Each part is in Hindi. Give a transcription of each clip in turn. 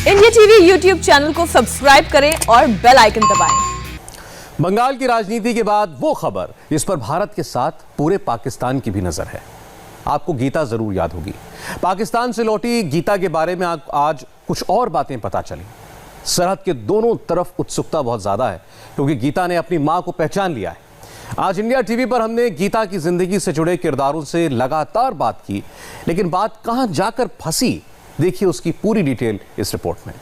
इंडिया टीवी यूट्यूब चैनल को सब्सक्राइब करें और बेल आइकन दबाएं। बंगाल की राजनीति के बाद वो खबर जिस पर भारत के साथ पूरे पाकिस्तान की भी नजर है। आपको गीता जरूर याद होगी। पाकिस्तान से लौटी गीता के बारे में आज कुछ और बातें पता चली। सरहद के दोनों तरफ उत्सुकता बहुत ज्यादा है क्योंकि गीता ने अपनी मां को पहचान लिया है। आज इंडिया टीवी पर हमने गीता की जिंदगी से जुड़े किरदारों से लगातार बात की, लेकिन बात कहां जाकर फंसी, देखिए उसकी पूरी डिटेल इस रिपोर्ट में।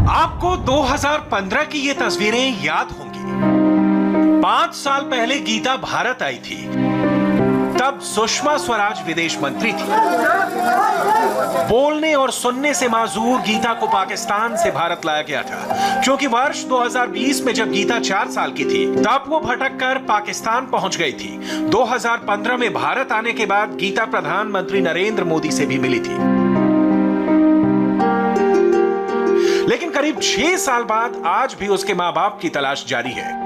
आपको 2015 की ये तस्वीरें याद होंगी। 5 साल पहले गीता भारत आई थी। तब सुषमा स्वराज विदेश मंत्री थी। बोलने और सुनने से माजूर गीता को पाकिस्तान से भारत लाया गया था, क्योंकि वर्ष 2020 में जब गीता 4 साल की थी तब वो भटक कर पाकिस्तान पहुंच गई थी। 2015 में भारत आने के बाद गीता प्रधानमंत्री नरेंद्र मोदी से भी मिली थी। लेकिन करीब 6 साल बाद आज भी उसके मां बाप की तलाश जारी है।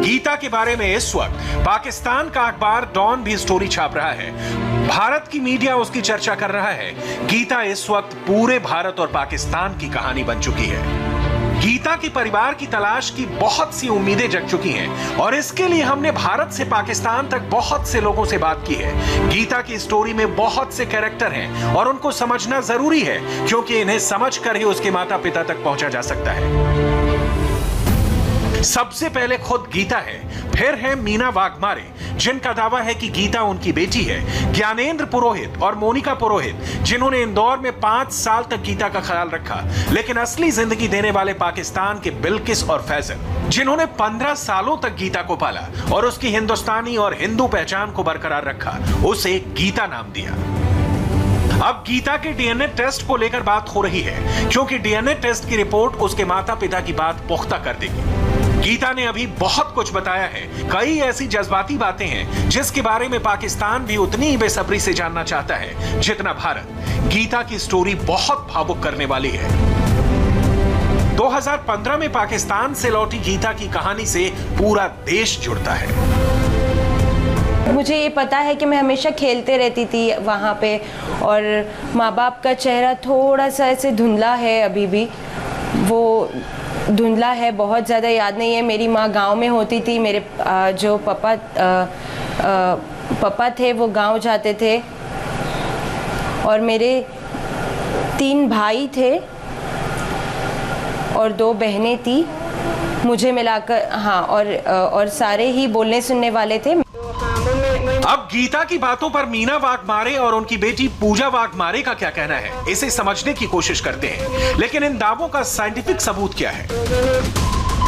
गीता के बारे में इस वक्त पाकिस्तान का अखबार डॉन भी स्टोरी छाप रहा है। भारत की मीडिया उसकी चर्चा कर रहा है। गीता इस वक्त पूरे भारत और पाकिस्तान की कहानी बन चुकी है। गीता के परिवार की तलाश की बहुत सी उम्मीदें जग चुकी हैं और इसके लिए हमने भारत से पाकिस्तान तक बहुत से लोगों से बात की है। गीता की स्टोरी में बहुत से कैरेक्टर हैं और उनको समझना जरूरी है, क्योंकि इन्हें समझकर ही उसके माता पिता तक पहुंचा जा सकता है। सबसे पहले खुद गीता है, फिर है मीना वाघमारे, जिनका दावा है कि गीता उनकी बेटी है, ज्ञानेंद्र पुरोहित और मोनिका पुरोहित, जिन्होंने इंदौर में 5 साल तक गीता का ख्याल रखा, लेकिन असली जिंदगी देने वाले पाकिस्तान के बिल्किस और फैजल, जिन्होंने 15 सालों तक गीता को पाला और उसकी हिंदुस्तानी और हिंदू पहचान को बरकरार रखा, उसे गीता नाम दिया। अब गीता के डीएनए टेस्ट को लेकर बात हो रही है, क्योंकि डीएनए टेस्ट की रिपोर्ट उसके माता पिता की बात पुख्ता कर देगी। गीता ने अभी बहुत कुछ बताया है। कई ऐसी जज्बाती बातें हैं जिसके बारे में पाकिस्तान भी उतनी ही बेसब्री से जानना चाहता है जितना भारत। गीता की स्टोरी बहुत भावुक करने वाली है। 2015 में पाकिस्तान से लौटी गीता की कहानी से पूरा देश जुड़ता है। मुझे ये पता है कि मैं हमेशा खेलते रहती थी वहाँ पे, और माँ बाप का चेहरा थोड़ा सा ऐसे धुंधला है, अभी भी वो धुंधला है, बहुत ज़्यादा याद नहीं है। मेरी माँ गांव में होती थी, मेरे जो पापा थे वो गांव जाते थे, और मेरे 3 भाई थे और 2 बहनें थी, मुझे मिलाकर, हाँ, और सारे ही बोलने सुनने वाले थे। अब गीता की बातों पर मीना वाघमारे और उनकी बेटी पूजा वाघमारे का क्या कहना है, इसे समझने की कोशिश करते हैं। लेकिन इन दावों का साइंटिफिक सबूत क्या है?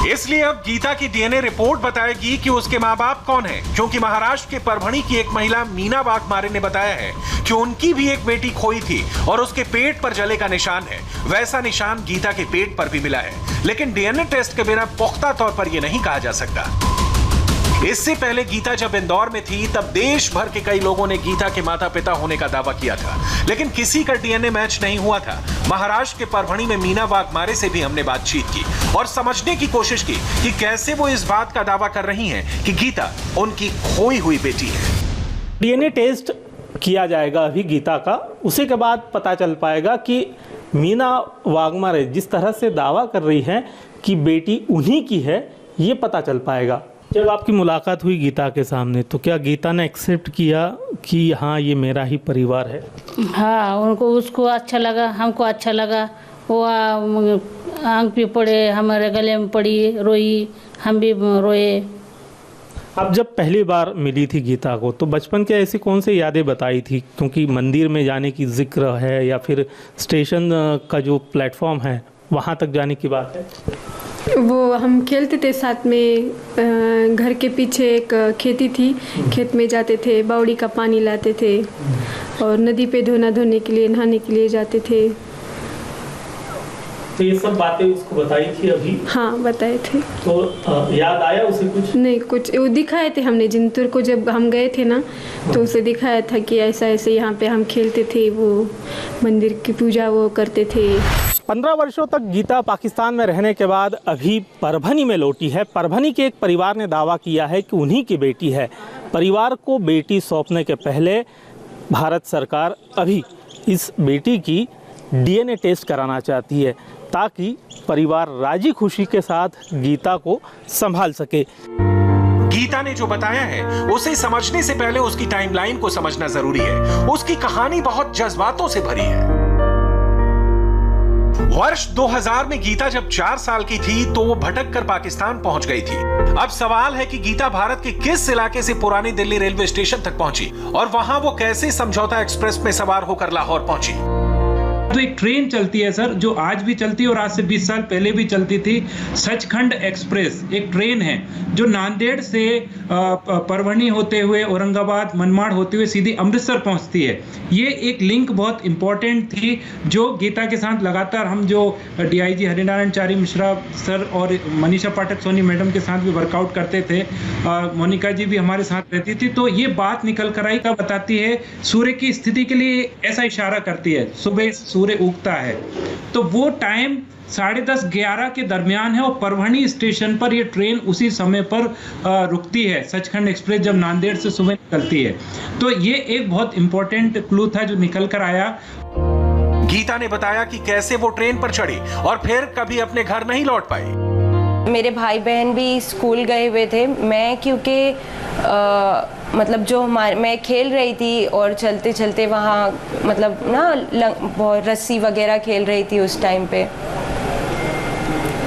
इसलिए अब गीता की डीएनए रिपोर्ट बताएगी कि उसके माँ बाप कौन हैं, क्योंकि महाराष्ट्र के परभणी की एक महिला मीना वाघमारे ने बताया है कि उनकी भी एक बेटी खोई थी और उसके पेट पर जले का निशान है। वैसा निशान गीता के पेट पर भी मिला है, लेकिन डीएनए टेस्ट के बिना पुख्ता तौर पर यह नहीं कहा जा सकता। इससे पहले गीता जब इंदौर में थी तब देश भर के कई लोगों ने गीता के माता पिता होने का दावा किया था, लेकिन किसी का डीएनए मैच नहीं हुआ था। महाराष्ट्र के परभणी में मीना वाघमारे से भी हमने बातचीत की और समझने की कोशिश की कि कैसे वो इस बात का दावा कर रही हैं कि गीता उनकी खोई हुई बेटी है। डीएनए टेस्ट किया जाएगा अभी गीता का, उसी के बाद पता चल पाएगा कि मीना वाघमारे जिस तरह से दावा कर रही हैं कि बेटी उन्हीं की है, ये पता चल पाएगा। जब आपकी मुलाकात हुई गीता के सामने तो क्या गीता ने एक्सेप्ट किया कि हाँ ये मेरा ही परिवार है? हाँ, उसको अच्छा लगा, हमको अच्छा लगा। वो आंख पे पड़े, हमारे गले में पड़ी, रोई, हम भी रोए। अब जब पहली बार मिली थी गीता को तो बचपन के ऐसी कौन सी यादें बताई थी, क्योंकि मंदिर में जाने की जिक्र है या फिर स्टेशन का जो प्लेटफॉर्म है वहाँ तक जाने की बात है? वो हम खेलते थे साथ में, घर के पीछे एक खेती थी, खेत में जाते थे, बावड़ी का पानी लाते थे और नदी पे धोने के लिए, नहाने के लिए जाते थे। तो ये सब बातें उसको बताई थी अभी? हाँ बताए थे। तो याद आया उसे कुछ? नहीं, कुछ वो दिखाए थे हमने जिंतुर को, जब हम गए थे ना तो उसे दिखाया था कि ऐसा ऐसे यहाँ पे हम खेलते थे, वो मंदिर की पूजा वो करते थे। 15 वर्षों तक गीता पाकिस्तान में रहने के बाद अभी परभनी में लौटी है। परभनी के एक परिवार ने दावा किया है कि उन्हीं की बेटी है। परिवार को बेटी सौंपने के पहले भारत सरकार अभी इस बेटी की DNA टेस्ट कराना चाहती है ताकि परिवार राजी खुशी के साथ गीता को संभाल सके। गीता ने जो बताया है उसे समझने से पहले उसकी टाइमलाइन को समझना जरूरी है। उसकी कहानी बहुत जज्बातों से भरी है। वर्ष 2000 में गीता जब 4 साल की थी तो वो भटक कर पाकिस्तान पहुंच गई थी। अब सवाल है कि गीता भारत के किस इलाके से पुरानी दिल्ली रेलवे स्टेशन तक पहुंची और वहां वो कैसे समझौता एक्सप्रेस में सवार होकर लाहौर पहुंची। तो एक ट्रेन चलती है सर, जो आज भी चलती है और आज से 20 साल पहले भी चलती थी। सचखंड एक्सप्रेस एक ट्रेन है जो नांदेड़ से परभनी होते हुए औरंगाबाद मनमाड़ होते हुए सीधी अमृतसर पहुंचती है। ये एक लिंक बहुत इंपॉर्टेंट थी जो गीता के साथ लगातार हम जो DIG हरिनारायण चारी मिश्रा सर और मनीषा पाठक सोनी मैडम के साथ भी वर्कआउट करते थे, मोनिका जी भी हमारे साथ रहती थी। तो ये बात निकल कर आई का बताती है, सूर्य की स्थिति के लिए ऐसा इशारा करती है, सुबह सूर्य उगता है तो वो टाइम 10:30-11 के दरमियान है और परभनी स्टेशन पर ये ट्रेन उसी समय पर रुकती है। सचखंड एक्सप्रेस जब नांदेड़ से सुबह निकलती है तो ये एक बहुत इंपॉर्टेंट क्लू था जो निकल कर आया। गीता ने बताया कि कैसे वो ट्रेन पर चढ़ी और फिर कभी अपने घर नहीं लौट पाई। मेरे भाई बहन भी स्कूल गए हुए थे। मैं क्योंकि मतलब जो मैं खेल रही थी और चलते चलते वहाँ मतलब ना रस्सी वगैरह खेल रही थी उस टाइम पे,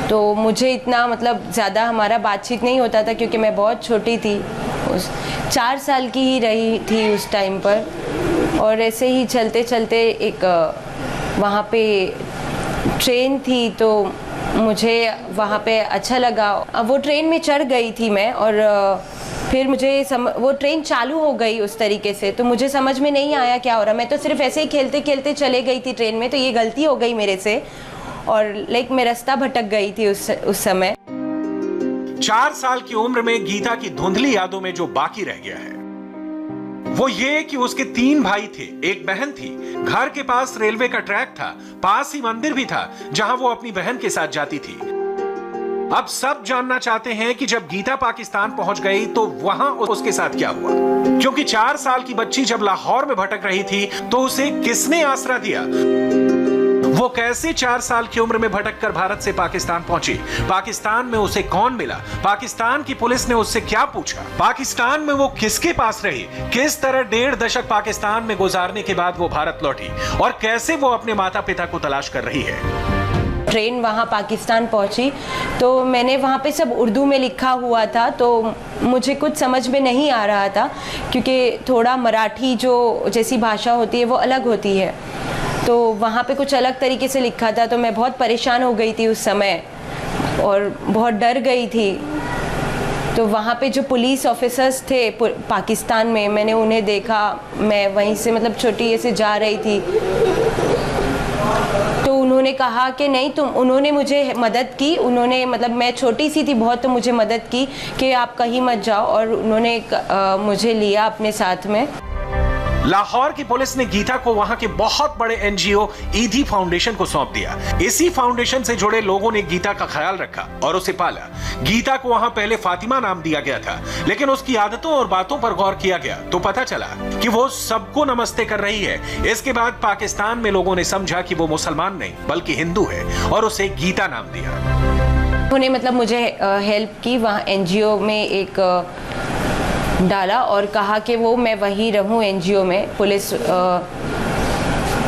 तो मुझे इतना मतलब ज़्यादा हमारा बातचीत नहीं होता था क्योंकि मैं बहुत छोटी थी, उस 4 साल की ही रही थी उस टाइम पर। और ऐसे ही चलते चलते एक वहाँ पे ट्रेन थी तो मुझे वहाँ पे अच्छा लगा। वो ट्रेन में चढ़ गई थी मैं और फिर मुझे वो ट्रेन चालू हो गई उस तरीके से, तो मुझे समझ में नहीं आया क्या हो रहा। मैं तो सिर्फ ऐसे ही खेलते खेलते चले गई थी ट्रेन में, तो ये गलती हो गई मेरे से और मैं रास्ता भटक गई थी उस समय। 4 साल की उम्र में गीता की धुंधली यादों में जो बाकी रह गया है वो ये कि उसके 3 भाई थे, एक बहन थी, घर के पास रेलवे का ट्रैक था, पास ही मंदिर भी था जहां वो अपनी बहन के साथ जाती थी। अब सब जानना चाहते हैं कि जब गीता पाकिस्तान पहुंच गई तो वहां उसके साथ क्या हुआ, क्योंकि 4 साल की बच्ची जब लाहौर में भटक रही थी तो उसे किसने आसरा दिया। वो कैसे 4 साल की उम्र में भटक कर भारत से पाकिस्तान पहुंची, पाकिस्तान में उसे कौन मिला, पाकिस्तान की पुलिस ने उससे क्या पूछा, पाकिस्तान में वो किसके पास रही, किस तरह 1.5 दशक पाकिस्तान में गुजारने के बाद वो भारत लौटी और कैसे वो अपने माता पिता को तलाश कर रही है। ट्रेन वहाँ पाकिस्तान पहुँची तो मैंने वहाँ पे सब उर्दू में लिखा हुआ था, तो मुझे कुछ समझ में नहीं आ रहा था क्योंकि थोड़ा मराठी जो जैसी भाषा होती है वो अलग होती है, तो वहाँ पे कुछ अलग तरीके से लिखा था। तो मैं बहुत परेशान हो गई थी उस समय और बहुत डर गई थी। तो वहाँ पे जो पुलिस ऑफिसर्स थे पाकिस्तान में, मैंने उन्हें देखा, मैं वहीं से मतलब छोटी ऐसे जा रही थी, तो उन्होंने कहा कि नहीं उन्होंने मुझे मदद की, उन्होंने मतलब मैं छोटी सी थी बहुत, तो मुझे मदद की कि आप कहीं मत जाओ और उन्होंने मुझे लिया अपने साथ में। लाहौर की पुलिस ने गीता को वहां के बहुत बड़े NGO ईदी फाउंडेशन को सौंप दिया। इसी फाउंडेशन से जुड़े लोगों ने गीता का ख्याल रखा और उसे पाला। गीता को वहां पहले फातिमा नाम दिया गया था, लेकिन उसकी आदतों और बातों पर गौर किया गया तो पता चला कि वो सबको नमस्ते कर रही है। इसके बाद पाकिस्तान में लोगों ने समझा कि वो मुसलमान नहीं बल्कि हिंदू है और उसे गीता नाम दिया। उन्होंने मतलब मुझे हेल्प की, वहाँ NGO में एक डाला और कहा कि वो मैं वहीं रहूं NGO में, पुलिस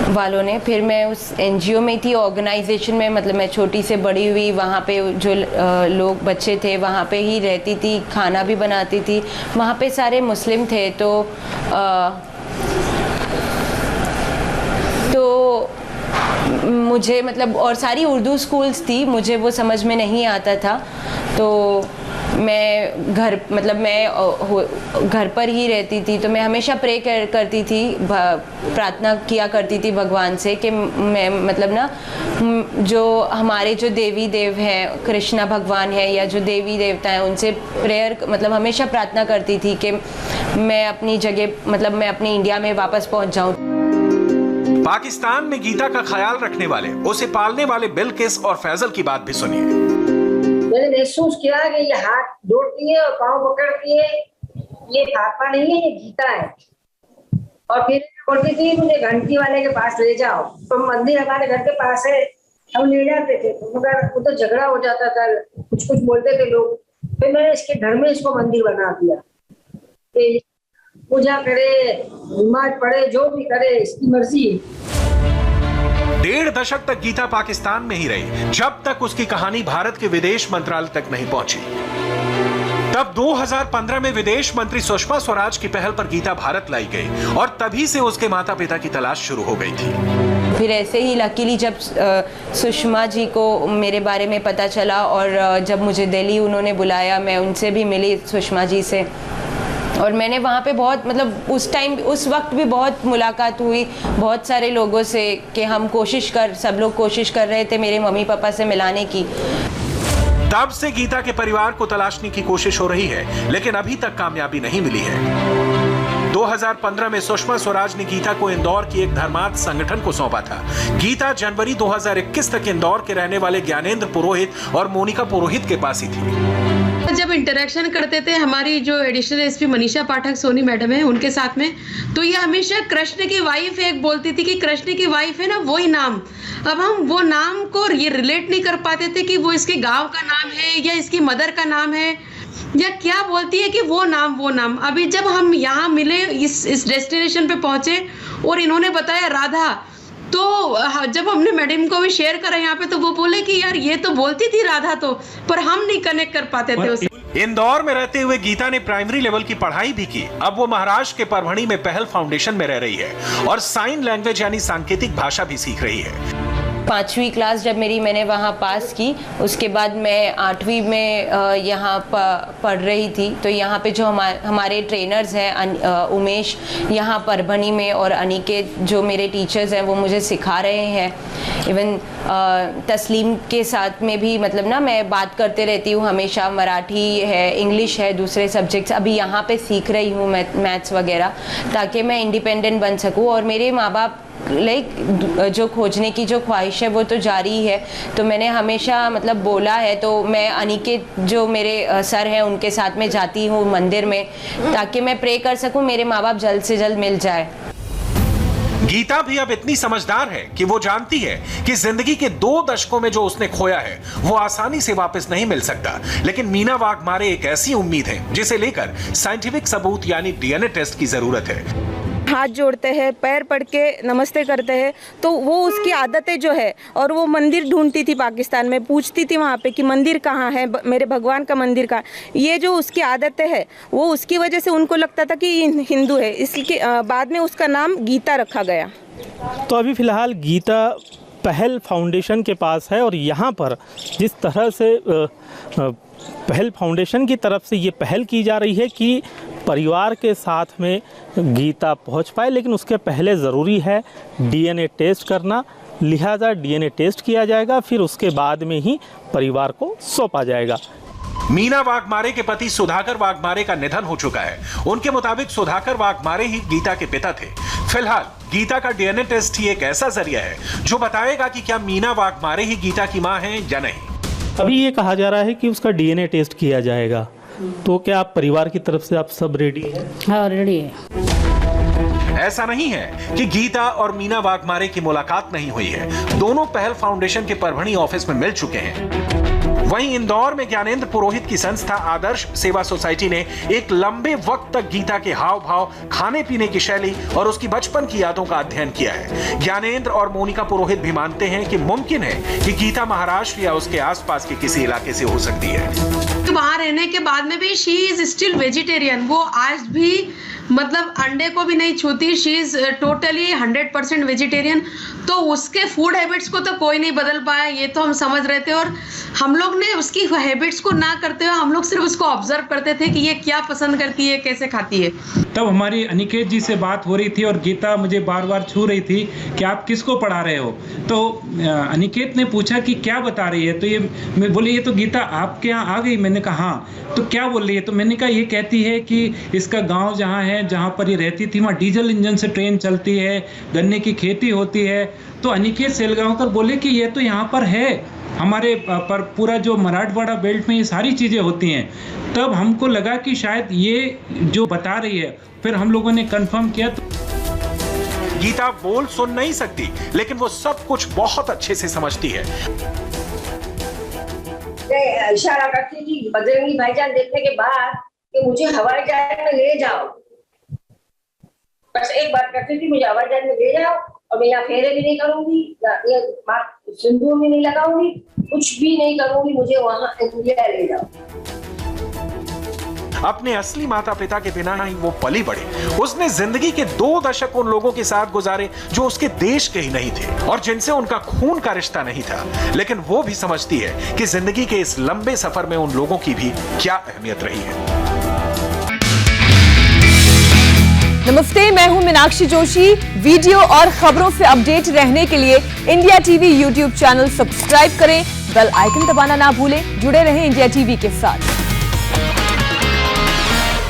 वालों ने। फिर मैं उस NGO में थी, ऑर्गेनाइजेशन में, मतलब मैं छोटी से बड़ी हुई, वहाँ पे जो लोग बच्चे थे वहाँ पे ही रहती थी, खाना भी बनाती थी। वहाँ पे सारे मुस्लिम थे तो मुझे मतलब और सारी उर्दू स्कूल्स थी, मुझे वो समझ में नहीं आता था। तो मैं घर पर ही रहती थी, तो मैं हमेशा प्रे करती थी, प्रार्थना किया करती थी भगवान से कि मैं मतलब ना जो हमारे जो देवी देव हैं, कृष्णा भगवान है या जो देवी देवता हैं, उनसे प्रेयर मतलब हमेशा प्रार्थना करती थी कि मैं अपनी जगह मतलब मैं अपनी इंडिया में वापस पहुंच जाऊं। पाकिस्तान में गीता का ख्याल रखने वाले, उसे पालने वाले बिल्किस और फैजल की बात भी सुनिए। मैंने महसूस किया कि ये हाथ जोड़ती है और पाँव पकड़ती है, ये पापा नहीं है, ये गीता है। और फिर बोलती थी मुझे घंटी वाले के पास ले जाओ, तो मंदिर हमारे घर के पास है, हम ले जाते थे, मगर वो तो झगड़ा हो जाता था, कुछ बोलते थे लोग। फिर मैंने इसके घर में इसको मंदिर बना दिया, पूजा करे, नमाज पढ़े, जो भी करे, इसकी मर्जी। 1.5 दशक तक गीता पाकिस्तान में ही रही, जब तक उसकी कहानी भारत के विदेश मंत्रालय तक नहीं पहुंची। तब 2015 में विदेश मंत्री सुषमा स्वराज की पहल पर गीता भारत लाई गई और तभी से उसके माता पिता की तलाश शुरू हो गई थी। फिर ऐसे ही लकीली जब सुषमा जी को मेरे बारे में पता चला और जब मुझे दिल्ली उन्होंने बुलाया, मैं उनसे भी मिली सुषमा जी से, और मैंने वहाँ पे बहुत मतलब उस वक्त भी बहुत मुलाकात हुई बहुत सारे लोगों से कि सब लोग कोशिश कर रहे थे मेरे मम्मी पापा से मिलाने की। तब से गीता के परिवार को तलाशने की कोशिश हो रही है, लेकिन अभी तक कामयाबी नहीं मिली है। 2015 में सुषमा स्वराज ने गीता को इंदौर की एक धर्मार्थ संगठन को सौंपा था। गीता जनवरी 2021 तक इंदौर के रहने वाले ज्ञानेंद्र पुरोहित और मोनिका पुरोहित के पास ही थी। जब इंटरेक्शन करते थे हमारी जो एडिशनल एसपी मनीषा पाठक सोनी मैडम है उनके साथ में, तो ये हमेशा कृष्ण की वाइफ एक बोलती थी कि कृष्ण की वाइफ है ना वही नाम। अब हम वो नाम को ये रिलेट नहीं कर पाते थे कि वो इसके गांव का नाम है या इसकी मदर का नाम है या क्या बोलती है कि वो नाम। अभी जब हम यहाँ मिले, इस डेस्टिनेशन पे पहुंचे और इन्होंने बताया राधा, तो जब हमने मैडम को भी शेयर करा यहाँ पे, तो वो बोले कि यार ये तो बोलती थी राधा, तो पर हम नहीं कनेक्ट कर पाते थे उसे। इंदौर में रहते हुए गीता ने प्राइमरी लेवल की पढ़ाई भी की। अब वो महाराष्ट्र के परभणी में पहल फाउंडेशन में रह रही है और साइन लैंग्वेज यानी सांकेतिक भाषा भी सीख रही है। 5वीं क्लास जब मैंने वहाँ पास की, उसके बाद मैं 8वीं में यहाँ पढ़ रही थी। तो यहाँ पे जो हमारे ट्रेनर्स हैं उमेश यहाँ परभणी में और अनिकेत जो मेरे टीचर्स हैं वो मुझे सिखा रहे हैं। इवन तस्लीम के साथ में भी मतलब ना मैं बात करते रहती हूँ हमेशा। मराठी है, इंग्लिश है, दूसरे सब्जेक्ट्स अभी यहाँ पे सीख रही हूँ मैथ्स वगैरह, ताकि मैं इंडिपेंडेंट बन सकूँ। और मेरे माँ बाप जो खोजने की जो ख्वाहिश है वो तो जारी है। तो मैंने हमेशा मतलब बोला है, तो मैं अनिकेत जो मेरे सर हैं उनके साथ में जाती हूँ मंदिर में, ताकि मैं प्रे कर सकूँ मेरे माँ बाप जल्द से जल्द मिल जाए। गीता भी अब इतनी समझदार है कि वो जानती है कि जिंदगी के 2 दशकों में जो उसने खोया है वो आसानी से वापस नहीं मिल सकता। लेकिन मीना वाघमारे एक ऐसी उम्मीद है जिसे लेकर साइंटिफिक सबूत यानी डीएनए टेस्ट की जरूरत है। हाथ जोड़ते हैं, पैर पड़ के नमस्ते करते हैं, तो वो उसकी आदतें जो है। और वो मंदिर ढूंढती थी पाकिस्तान में, पूछती थी वहाँ पे कि मंदिर कहाँ है, मेरे भगवान का मंदिर कहाँ। ये जो उसकी आदतें है वो उसकी वजह से उनको लगता था कि हिंदू है, इसलिए बाद में उसका नाम गीता रखा गया। तो अभी फ़िलहाल गीता पहल फाउंडेशन के पास है और यहाँ पर जिस तरह से पहल फाउंडेशन की तरफ से ये पहल की जा रही है कि परिवार के साथ में गीता पहुंच पाए, लेकिन उसके पहले ज़रूरी है डीएनए टेस्ट करना। लिहाजा डीएनए टेस्ट किया जाएगा, फिर उसके बाद में ही परिवार को सौंपा जाएगा। मीना वाघमारे के पति सुधाकर वाघमारे का निधन हो चुका है। उनके मुताबिक सुधाकर वाघमारे ही गीता के पिता थे। फिलहाल गीता का डीएनए टेस्ट ही एक ऐसा जरिया है जो बताएगा कि क्या मीना वाघमारे ही गीता की मां हैं या नहीं। अभी ये कहा जा रहा है कि उसका डीएनए टेस्ट किया जाएगा, तो क्या आप परिवार की तरफ से आप सब रेडी हैं? हाँ, रेडी है। ऐसा नहीं है कि गीता और मीना वाघमारे की मुलाकात नहीं हुई है। दोनों पहल फाउंडेशन के परभणी ऑफिस में मिल चुके हैं। वहीं इंदौर में ज्ञानेंद्र पुरोहित की संस्था आदर्श सेवा सोसाइटी ने एक लंबे वक्त तक गीता के हाव भाव, खाने पीने की शैली और उसकी बचपन की यादों का अध्ययन किया है। ज्ञानेंद्र और मोनिका पुरोहित भी मानते हैं कि मुमकिन है कि गीता महाराष्ट्र या उसके आसपास के किसी इलाके से हो सकती है। तो वहाँ रहने के बाद में भी शी इज स्टिल वेजिटेरियन। वो आज भी मतलब अंडे को भी नहीं छूती, शी इज टोटली 100% वेजिटेरियन। तो उसके फूड हैबिट्स को तो कोई नहीं बदल पाया, ये तो हम समझ रहे थे। और हम लोग ने उसकी हैबिट्स को ना करते हुए हम लोग सिर्फ उसको ऑब्जर्व करते थे कि ये क्या पसंद करती है, कैसे खाती है। तब हमारी अनिकेत जी से बात हो रही थी और गीता मुझे बार बार छू रही थी कि आप किसको पढ़ा रहे हो। तो अनिकेत ने पूछा कि क्या बता रही है, तो ये मैं बोले ये तो गीता आपके यहाँ आ गई। मैंने कहा हाँ, तो क्या बोल रही है, तो मैंने कहा ये कहती है कि इसका गांव जहाँ है, जहाँ पर ये रहती थी, वहाँ डीजल इंजन से ट्रेन चलती है, गन्ने की खेती होती है। तो अनिकेत सेलगांवकर बोले कि ये तो यहाँ पर है, हमारे पर पूरा जो मराठवाड़ा बेल्ट में ये सारी चीज़ें होती हैं। तब हमको लगा कि शायद ये जो बता रही है, फिर हम लोगों ने कंफर्म किया। तो गीता बोल सुन नहीं सकती, लेकिन वो सब कुछ बहुत अच्छे से समझती है। इशारा करती थी बजरंगी भाईजान देखने के बाद कि मुझे हवाई जहाज में ले जाओ। बस एक बात करती थी, मुझे हवाई जहाज में ले जाओ और मैं यहाँ फेरे भी नहीं करूंगी, ये सिंदूर भी नहीं लगाऊंगी, कुछ भी नहीं करूंगी, मुझे वहां इंडिया ले जाओ। अपने असली माता पिता के बिना ही वो पली बढ़ी। उसने जिंदगी के 2 दशक उन लोगों के साथ गुजारे जो उसके देश के ही नहीं थे और जिनसे उनका खून का रिश्ता नहीं था। लेकिन वो भी समझती है कि जिंदगी के इस लंबे सफर में उन लोगों की भी क्या अहमियत रही है। नमस्ते, मैं हूं मीनाक्षी जोशी। वीडियो और खबरों से अपडेट रहने के लिए India TV YouTube channel subscribe करें, बेल आइकन दबाना ना भूलें। जुड़े रहें इंडिया टीवी के साथ।